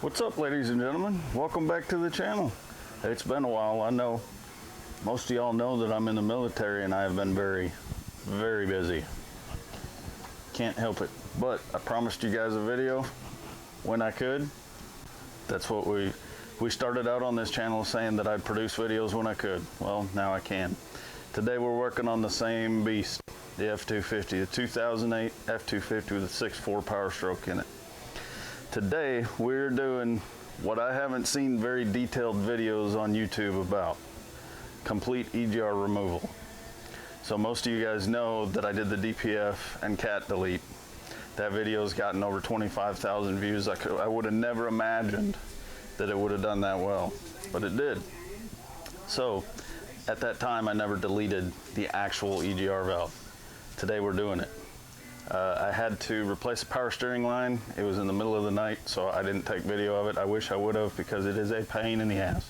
What's up, ladies and gentlemen? Welcome back to the channel. It's been a while. I know most of y'all know that I'm in the military and I have been very, very busy. Can't help it. But I promised you guys a video when I could. That's what we started out on this channel saying that I'd produce videos when I could. Well, now I can. Today we're working on the same beast, the F-250, the 2008 F-250 with a 6.4 power stroke in it. Today we're doing what I haven't seen very detailed videos on YouTube about: complete EGR removal. So most of you guys know that I did the DPF and cat delete. That video's gotten over 25,000 views. I would have never imagined that it would have done that well, but it did. So at that time I never deleted the actual EGR valve. Today we're doing it. I had to replace the power steering line. It was in the middle of the night, so I didn't take video of it. I wish I would have, because it is a pain in the ass.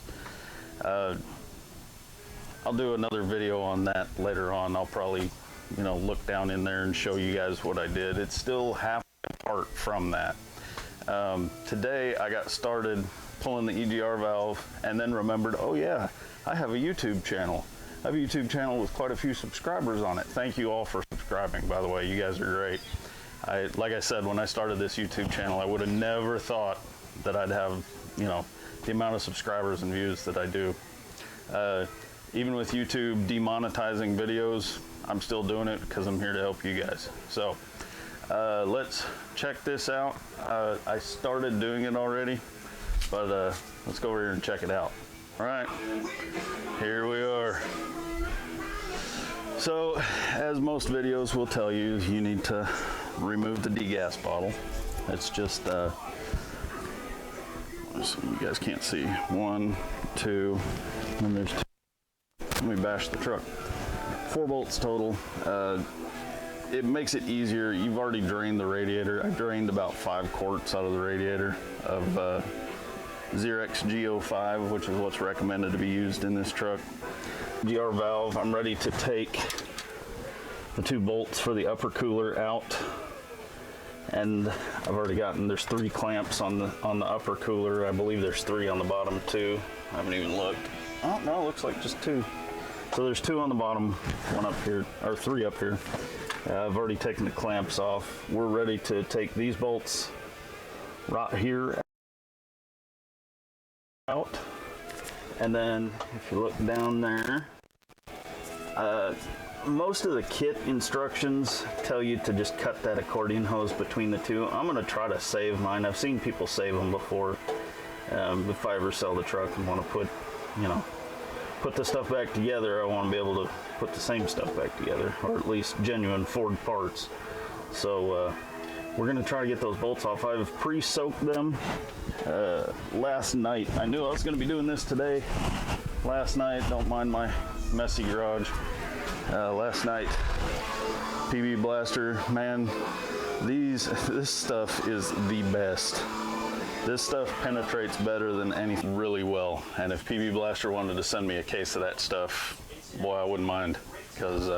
I'll do another video on that later on. I'll probably, look down in there and show you guys what I did. It's still half apart from that. Today I got started pulling the EGR valve and then remembered, oh yeah, I have a YouTube channel. I have a YouTube channel with quite a few subscribers on it. Thank you all for subscribing, by the way. You guys are great. Like I said, when I started this YouTube channel, I would have never thought that I'd have, the amount of subscribers and views that I do. Even with YouTube demonetizing videos, I'm still doing it because I'm here to help you guys. So let's check this out. I started doing it already, but let's go over here and check it out. All right, here we are. So, as most videos will tell you, you need to remove the degas bottle. It's just, you guys can't see. 1, 2, and there's 2. Let me bash the truck. 4 bolts total. It makes it easier. You've already drained the radiator. I drained about 5 quarts out of the radiator of Xerox G05, which is what's recommended to be used in this truck. EGR valve, I'm ready to take the 2 bolts for the upper cooler out, and I've already there's 3 clamps on the upper cooler. I believe there's 3 on the bottom too. I haven't even looked. Oh no, it looks like just 2. So there's 2 on the bottom, 1 up here, or 3 up here. I've already taken the clamps off. We're ready to take these bolts right here out. And then if you look down there, most of the kit instructions tell you to just cut that accordion hose between the 2. I'm going to try to save mine. I've seen people save them before. If I ever sell the truck and want to put the stuff back together, I want to be able to put the same stuff back together, or at least genuine Ford parts. So we're going to try to get those bolts off. I've pre-soaked them last night. I knew I was going to be doing this today. Last night, don't mind my messy garage. Last night, PB Blaster, man, this stuff is the best. This stuff penetrates better than anything, really well. And if PB Blaster wanted to send me a case of that stuff, boy, I wouldn't mind, because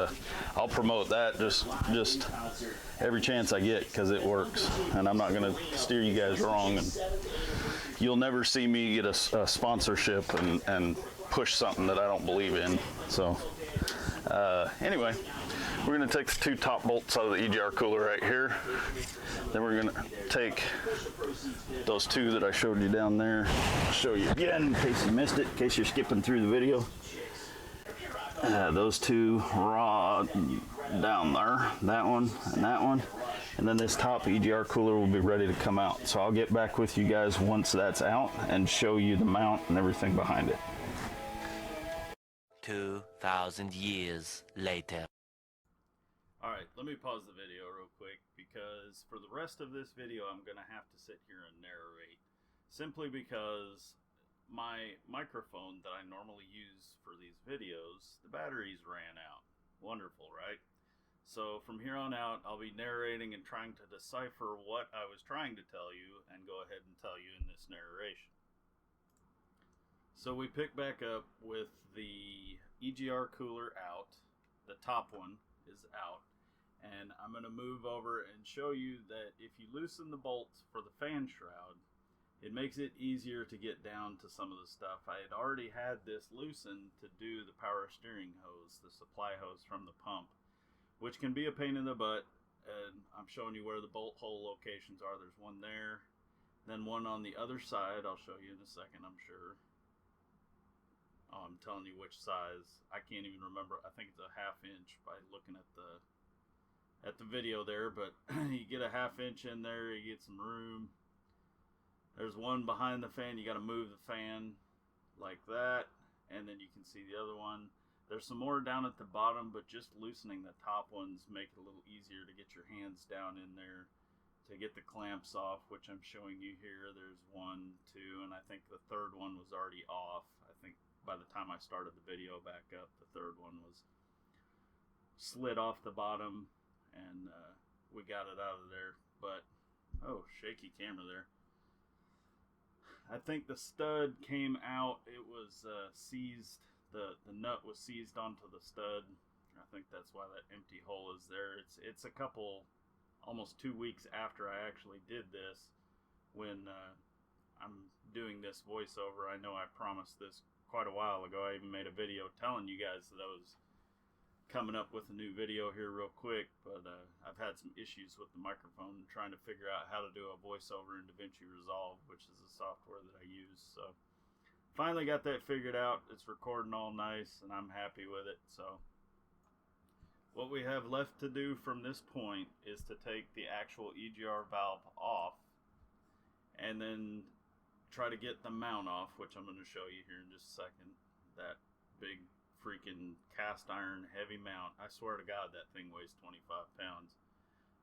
I'll promote that just every chance I get, because it works. And I'm not going to steer you guys wrong, and you'll never see me get a sponsorship and push something that I don't believe in. So anyway, we're going to take the 2 top bolts out of the EGR cooler right here. Then we're going to take those 2 that I showed you down there. I'll show you again in case you missed it, in case you're skipping through the video. Those 2 raw down there, that one and that one. And then this top EGR cooler will be ready to come out. So I'll get back with you guys once that's out and show you the mount and everything behind it. 2,000 years later. Alright, let me pause the video real quick, because for the rest of this video I'm going to have to sit here and narrate. Simply because my microphone that I normally use for these videos, the batteries ran out. Wonderful, right? So from here on out, I'll be narrating and trying to decipher what I was trying to tell you and go ahead and tell you in this narration. So we pick back up with the EGR cooler out. The top one is out. And I'm going to move over and show you that if you loosen the bolts for the fan shroud, it makes it easier to get down to some of the stuff. I had already had this loosened to do the power steering hose, the supply hose from the pump, which can be a pain in the butt. And I'm showing you where the bolt hole locations are. There's one there, then one on the other side. I'll show you in a second, I'm sure. Oh, I'm telling you which size. I can't even remember. I think it's a 1/2 inch by looking at the video there, but you get a 1/2 inch in there, you get some room. There's one behind the fan. You got to move the fan like that, and then you can see the other one. There's some more down at the bottom, but just loosening the top ones make it a little easier to get your hands down in there to get the clamps off, which I'm showing you here. There's 1, 2, and I think the third one was already off. I think by the time I started the video back up, the third one was slid off the bottom, and we got it out of there. But, oh, shaky camera there. I think the stud came out. It was seized. The nut was seized onto the stud. I think that's why that empty hole is there. It's a couple, almost 2 weeks after I actually did this, when I'm doing this voiceover. I know I promised this quite a while ago. I even made a video telling you guys that I was coming up with a new video here real quick, but I've had some issues with the microphone and trying to figure out how to do a voiceover in DaVinci Resolve, which is the software that I use. So finally got that figured out. It's recording all nice, and I'm happy with it. So what we have left to do from this point is to take the actual EGR valve off and then try to get the mount off, which I'm going to show you here in just a second. That big freaking cast iron heavy mount. I swear to God, that thing weighs 25 pounds.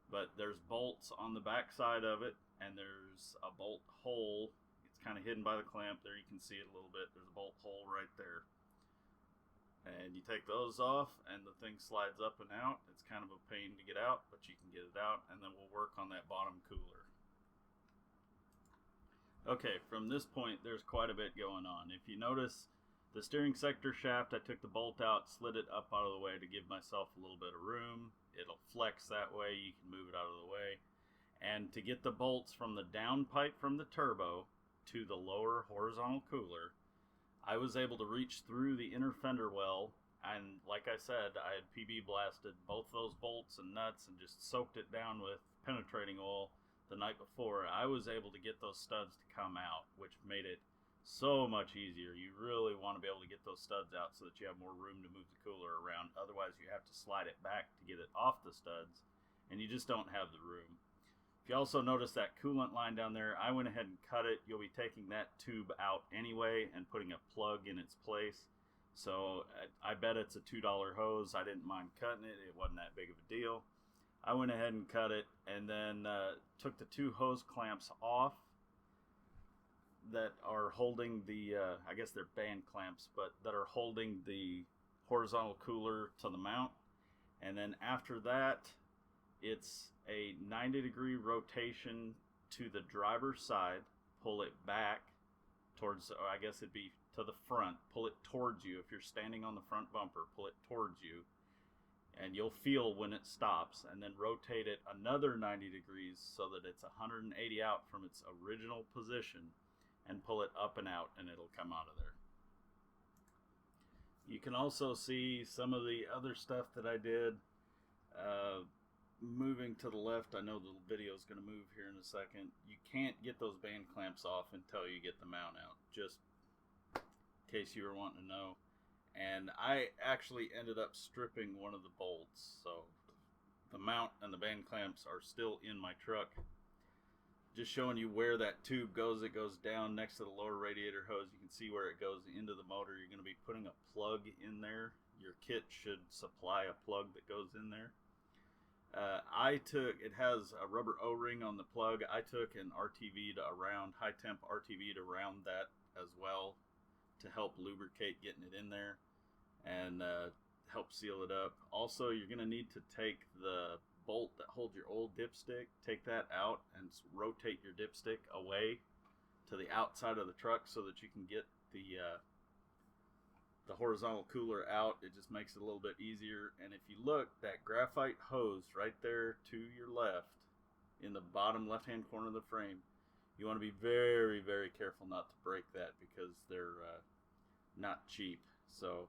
But there's bolts on the back side of it, and there's a bolt hole. It's kind of hidden by the clamp there. You can see it a little bit. There's a bolt hole right there. And you take those off, and the thing slides up and out. It's kind of a pain to get out, but you can get it out, and then we'll work on that bottom cooler. Okay, from this point, there's quite a bit going on. If you notice, the steering sector shaft, I took the bolt out, slid it up out of the way to give myself a little bit of room. It'll flex that way. You can move it out of the way. And to get the bolts from the down pipe from the turbo to the lower horizontal cooler, I was able to reach through the inner fender well. And like I said, I had PB blasted both those bolts and nuts and just soaked it down with penetrating oil the night before. I was able to get those studs to come out, which made it so much easier. You really want to be able to get those studs out so that you have more room to move the cooler around. Otherwise, you have to slide it back to get it off the studs, and you just don't have the room. If you also notice that coolant line down there, I went ahead and cut it. You'll be taking that tube out anyway and putting a plug in its place. So I bet it's a $2 hose. I didn't mind cutting it. It wasn't that big of a deal. I went ahead and cut it, and then took the 2 hose clamps off that are holding the, I guess they're band clamps, but that are holding the horizontal cooler to the mount. And then after that, it's a 90-degree rotation to the driver's side. Pull it back towards, or I guess it'd be to the front. Pull it towards you. If you're standing on the front bumper, pull it towards you. And you'll feel when it stops. And then rotate it another 90 degrees so that it's 180 out from its original position. And pull it up and out, and it'll come out of there. You can also see some of the other stuff that I did. Moving to the left, I know the video is going to move here in a second. You can't get those band clamps off until you get the mount out, just in case you were wanting to know. And I actually ended up stripping one of the bolts, so the mount and the band clamps are still in my truck. Just showing you where that tube goes. It goes down next to the lower radiator hose. You can see where it goes into the motor. You're going to be putting a plug in there. Your kit should supply a plug that goes in there. It has a rubber O-ring on the plug. I took an RTV'd around, high temp RTV'd around that as well to help lubricate getting it in there and help seal it up. Also, you're going to need to take the bolt that holds your old dipstick, take that out and rotate your dipstick away to the outside of the truck so that you can get the horizontal cooler out. It just makes it a little bit easier. And if you look, that graphite hose right there to your left in the bottom left hand corner of the frame, You want to be very, very careful not to break that because they're not cheap. So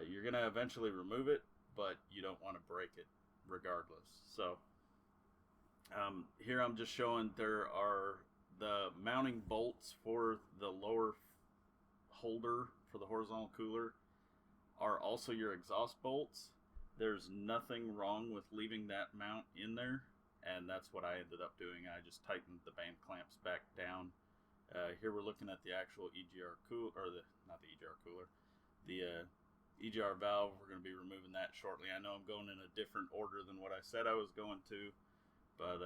you're going to eventually remove it, but you don't want to break it regardless. So here I'm just showing there are the mounting bolts for the lower holder for the horizontal cooler are also your exhaust bolts. There's nothing wrong with leaving that mount in there, and that's what I ended up doing. I just tightened the band clamps back down. Here we're looking at the actual EGR cooler, or not the EGR cooler, the EGR valve. We're going to be removing that shortly. I know I'm going in a different order than what I said I was going to, but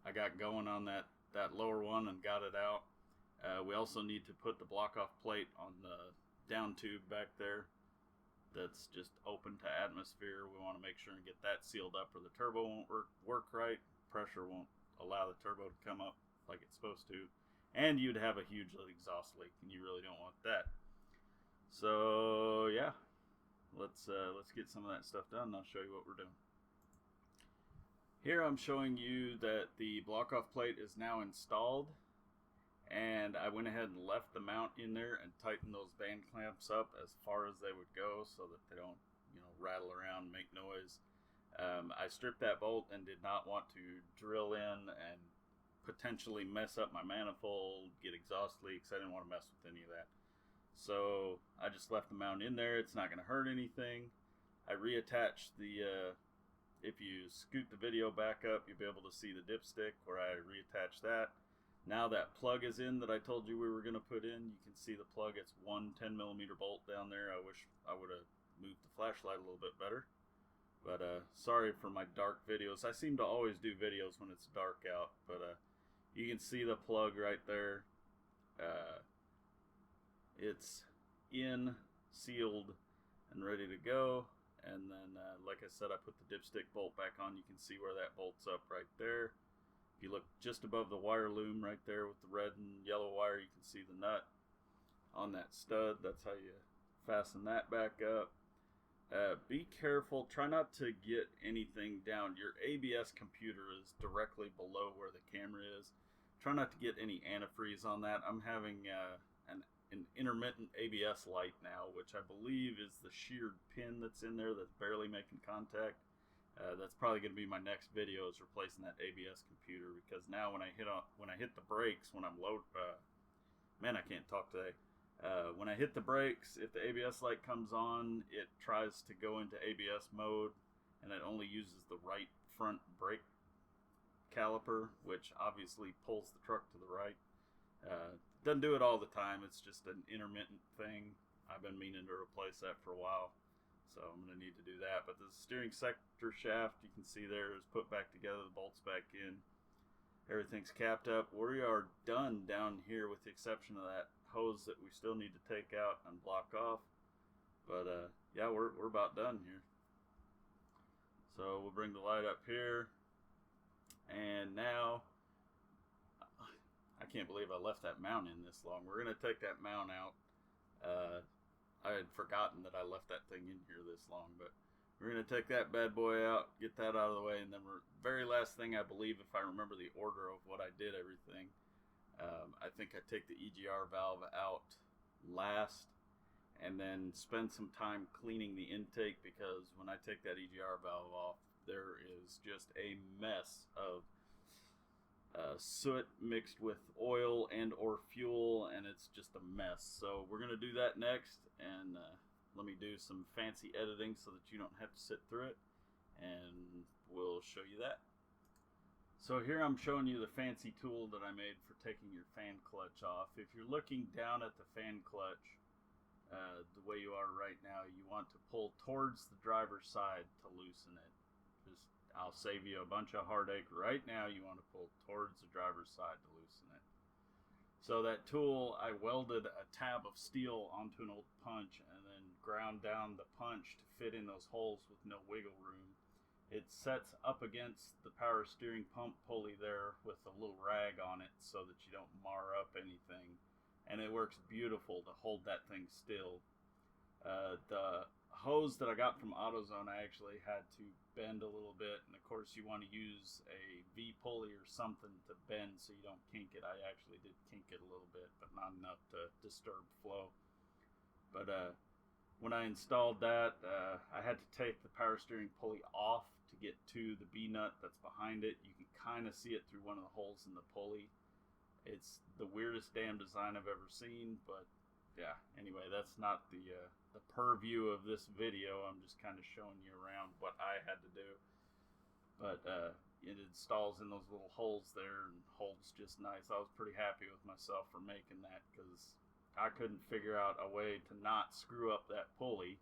I got going on that lower one and got it out. We also need to put the block off plate on the down tube back there that's just open to atmosphere. We want to make sure and get that sealed up or the turbo won't work right. Pressure won't allow the turbo to come up like it's supposed to. And you'd have a huge exhaust leak, and you really don't want that. So yeah, let's get some of that stuff done, and I'll show you what we're doing. Here I'm showing you that the block off plate is now installed, and I went ahead and left the mount in there and tightened those band clamps up as far as they would go so that they don't, rattle around and make noise. I stripped that bolt and did not want to drill in and potentially mess up my manifold, get exhaust leaks. I didn't want to mess with any of that. So I just left the mount in there. It's not going to hurt anything. I reattached the, if you scoot the video back up, you'll be able to see the dipstick where I reattached that. Now that plug is in that I told you we were going to put in. You can see the plug. It's one 10mm bolt down there. I wish I would have moved the flashlight a little bit better. But sorry for my dark videos. I seem to always do videos when it's dark out. But you can see the plug right there. It's in, sealed, and ready to go. And then, like I said, I put the dipstick bolt back on. You can see where that bolts up right there. If you look just above the wire loom right there with the red and yellow wire, you can see the nut on that stud. That's how you fasten that back up. Be careful. Try not to get anything down. Your ABS computer is directly below where the camera is. Try not to get any antifreeze on that. I'm having an intermittent ABS light now, which I believe is the sheared pin that's in there that's barely making contact. That's probably going to be my next video, is replacing that ABS computer, because now when I hit the brakes, when I'm man, I can't talk today. When I hit the brakes, if the ABS light comes on, it tries to go into ABS mode, and it only uses the right front brake caliper, which obviously pulls the truck to the right. Doesn't do it all the time. It's just an intermittent thing. I've been meaning to replace that for a while, so I'm going to need to do that. But the steering sector shaft, you can see there, is put back together. The bolts back in. Everything's capped up. We are done down here, with the exception of that hose that we still need to take out and block off. But yeah, we're about done here. So we'll bring the light up here, and now I can't believe I left that mount in this long. We're going to take that mount out. I had forgotten that I left that thing in here this long, but we're going to take that bad boy out, get that out of the way, and then very last thing, I believe, if I remember the order of what I did everything, I think I take the EGR valve out last, and then spend some time cleaning the intake, because when I take that EGR valve off, there is just a mess of soot mixed with oil and or fuel, and it's just a mess. So we're going to do that next, and let me do some fancy editing so that you don't have to sit through it, and we'll show you that. So here I'm showing you the fancy tool that I made for taking your fan clutch off. If you're looking down at the fan clutch the way you are right now, you want to pull towards the driver's side to loosen it. I'll save you a bunch of heartache. Right now you want to pull towards the driver's side to loosen it. So that tool, I welded a tab of steel onto an old punch and then ground down the punch to fit in those holes with no wiggle room. It sets up against the power steering pump pulley there with a little rag on it so that you don't mar up anything. And it works beautiful to hold that thing still. The hose that I got from AutoZone, I actually had to bend a little bit, and of course you want to use a V pulley or something to bend so you don't kink it. I actually did kink it a little bit, but not enough to disturb flow. But when I installed that, I had to take the power steering pulley off to get to the B-nut that's behind it. You can kind of see it through one of the holes in the pulley. It's the weirdest damn design I've ever seen, but yeah, anyway, that's not the purview of this video. I'm just kind of showing you around what I had to do. But it installs in those little holes there and holds just nice. I was pretty happy with myself for making that, because I couldn't figure out a way to not screw up that pulley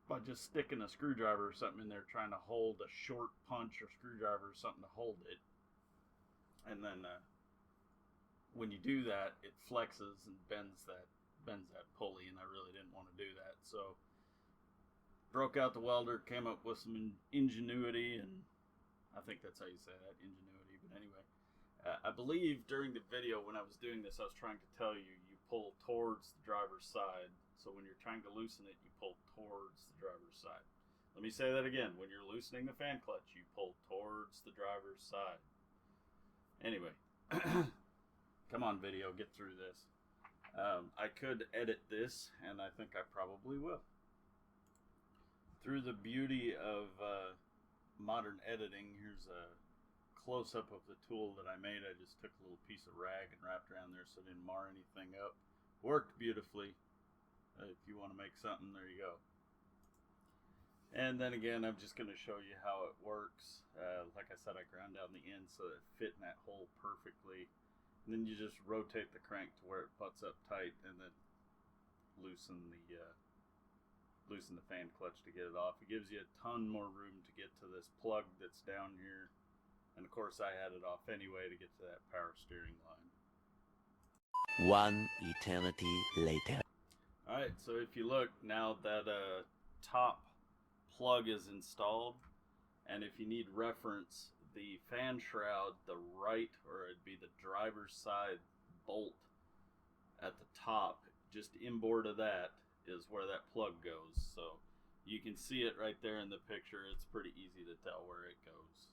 by just sticking a screwdriver or something in there trying to hold a short punch or screwdriver or something to hold it. And then when you do that, it flexes and bends that pulley, and I really didn't want to do that. So broke out the welder, came up with some ingenuity, and I think that's how you say that, ingenuity. But anyway, I believe during the video when I was doing this, I was trying to tell you, you pull towards the driver's side. So when you're trying to loosen it, you pull towards the driver's side. Let me say that again. When you're loosening the fan clutch, you pull towards the driver's side. Anyway, come on, video, get through this. I could edit this, and I think I probably will. Through the beauty of modern editing, here's a close-up of the tool that I made. I just took a little piece of rag and wrapped around there so it didn't mar anything up. Worked beautifully. If you want to make something, there you go. And then again, I'm just going to show you how it works. Like I said, I ground down the end so that it fit in that hole perfectly. And then you just rotate the crank to where it butts up tight, and then loosen the fan clutch to get it off. It gives you a ton more room to get to this plug that's down here. And of course I had it off anyway to get to that power steering line. One eternity later. Alright, so if you look, now that top plug is installed, and if you need reference, the fan shroud, the right, or it'd be the driver's side bolt at the top, just inboard of that is where that plug goes. So you can see it right there in the picture. It's pretty easy to tell where it goes.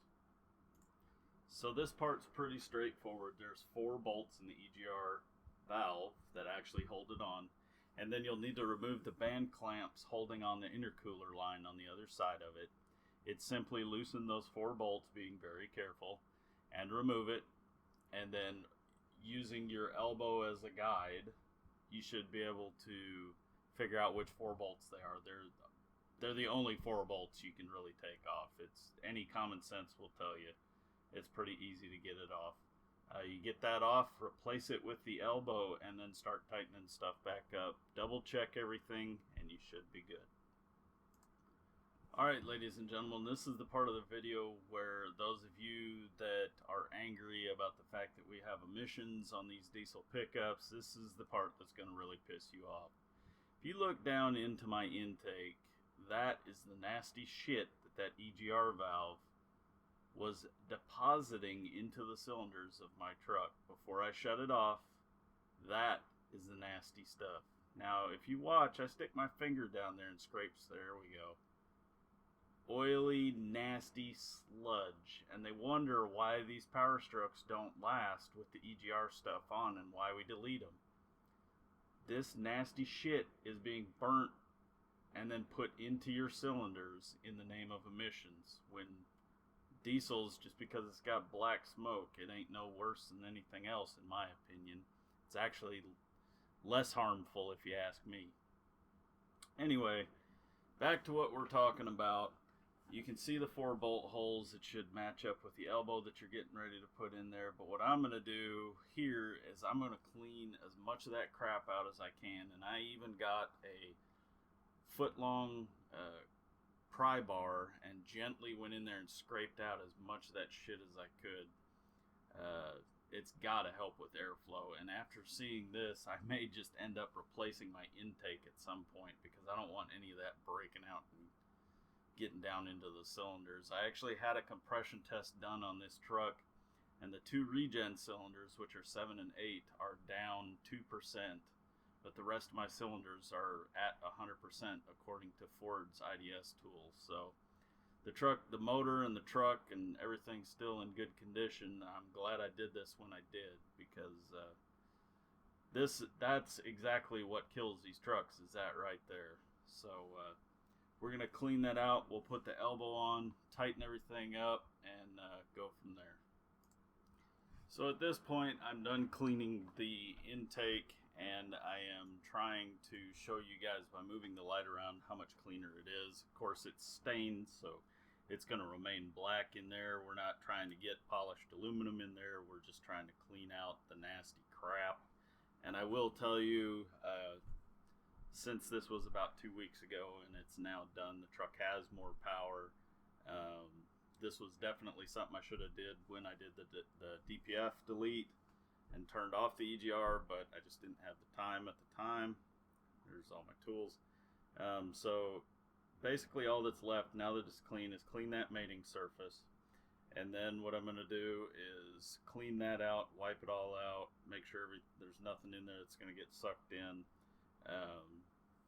So this part's pretty straightforward. There's 4 bolts in the EGR valve that actually hold it on. And then you'll need to remove the band clamps holding on the intercooler line on the other side of it. It's simply loosen those 4 bolts, being very careful, and remove it. And then using your elbow as a guide, you should be able to figure out which 4 bolts they are. They're the only 4 bolts you can really take off. It's any common sense will tell you it's pretty easy to get it off. You get that off, replace it with the elbow, and then start tightening stuff back up. Double check everything, and you should be good. Alright, ladies and gentlemen, this is the part of the video where those of you that are angry about the fact that we have emissions on these diesel pickups, this is the part that's going to really piss you off. If you look down into my intake, that is the nasty shit that EGR valve was depositing into the cylinders of my truck before I shut it off. That is the nasty stuff. Now, if you watch, I stick my finger down there and scrapes. There we go. Oily, nasty sludge. And they wonder why these Power Strokes don't last with the EGR stuff on and why we delete them. This nasty shit is being burnt and then put into your cylinders in the name of emissions, when diesels, just because it's got black smoke, it ain't no worse than anything else, in my opinion. It's actually less harmful, if you ask me. Anyway, back to what we're talking about. You can see the 4 bolt holes. It should match up with the elbow that you're getting ready to put in there. But what I'm going to do here is I'm going to clean as much of that crap out as I can. And I even got a foot-long pry bar and gently went in there and scraped out as much of that shit as I could. It's got to help with airflow. And after seeing this, I may just end up replacing my intake at some point, because I don't want any of that breaking out and getting down into the cylinders. I actually had a compression test done on this truck, and the 2 regen cylinders, which are 7 and 8, are down 2% but the rest of my cylinders are at 100% according to Ford's IDS tools. So the truck, the motor and the truck and everything's still in good condition. I'm glad I did this when I did, because that's exactly what kills these trucks, is that right there. So we're gonna clean that out. We'll put the elbow on, tighten everything up, and go from there. So at this point, I'm done cleaning the intake, and I am trying to show you guys by moving the light around how much cleaner it is. Of course, it's stained, so it's going to remain black in there. We're not trying to get polished aluminum in there. We're just trying to clean out the nasty crap. And I will tell you, since this was about 2 weeks ago and it's now done, the truck has more power. This was definitely something I should have did when I did the DPF delete and turned off the EGR, but I just didn't have the time at the time. There's all my tools. So basically all that's left now that it's clean is clean that mating surface. And then what I'm going to do is clean that out, wipe it all out, make sure there's nothing in there that's going to get sucked in.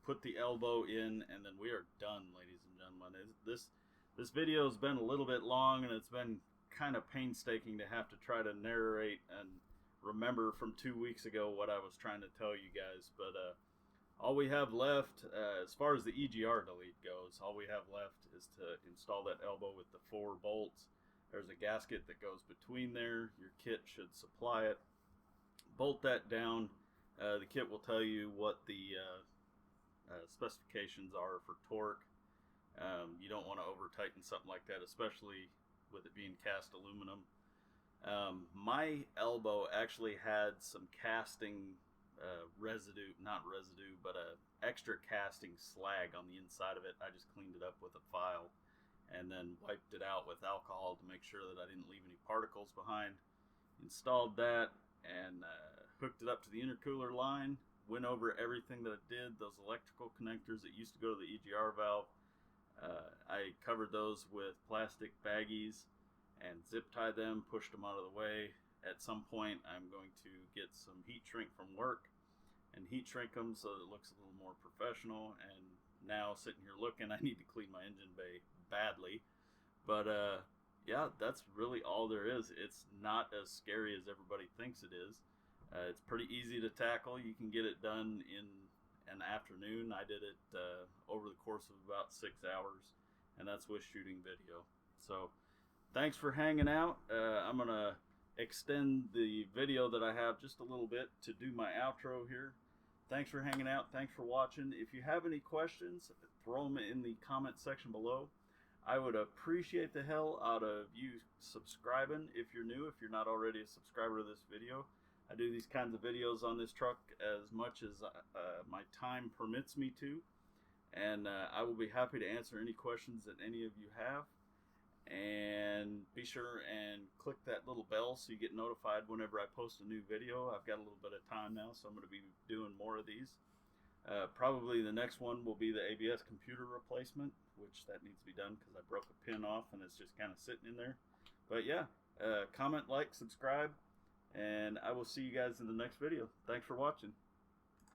Put the elbow in, and then we are done, ladies and gentlemen. This video has been a little bit long, and it's been kind of painstaking to have to try to narrate and remember from 2 weeks ago what I was trying to tell you guys. But all we have left, as far as the EGR delete goes, all we have left is to install that elbow with the 4 bolts. There's a gasket that goes between there. Your kit should supply it. Bolt that down. The kit will tell you what the specifications are for torque. You don't want to over tighten something like that, especially with it being cast aluminum. My elbow actually had some casting residue, not residue, but extra casting slag on the inside of it. I just cleaned it up with a file and then wiped it out with alcohol to make sure that I didn't leave any particles behind. Installed that and hooked it up to the intercooler line. Went over everything that I did. Those electrical connectors that used to go to the EGR valve, I covered those with plastic baggies and zip tied them, pushed them out of the way. At some point, I'm going to get some heat shrink from work and heat shrink them so that it looks a little more professional. And now, sitting here looking, I need to clean my engine bay badly. But yeah, that's really all there is. It's not as scary as everybody thinks it is. It's pretty easy to tackle. You can get it done in an afternoon. I did it over the course of about 6 hours, and that's with shooting video. So thanks for hanging out. I'm going to extend the video that I have just a little bit to do my outro here. Thanks for hanging out. Thanks for watching. If you have any questions, throw them in the comment section below. I would appreciate the hell out of you subscribing if you're new, if you're not already a subscriber to this video. I do these kinds of videos on this truck as much as my time permits me to, and I will be happy to answer any questions that any of you have. And be sure and click that little bell so you get notified whenever I post a new video. I've got a little bit of time now, so I'm going to be doing more of these. Probably the next one will be the ABS computer replacement, which that needs to be done because I broke a pin off and it's just kind of sitting in there. But yeah, comment, like, subscribe, and I will see you guys in the next video. Thanks for watching.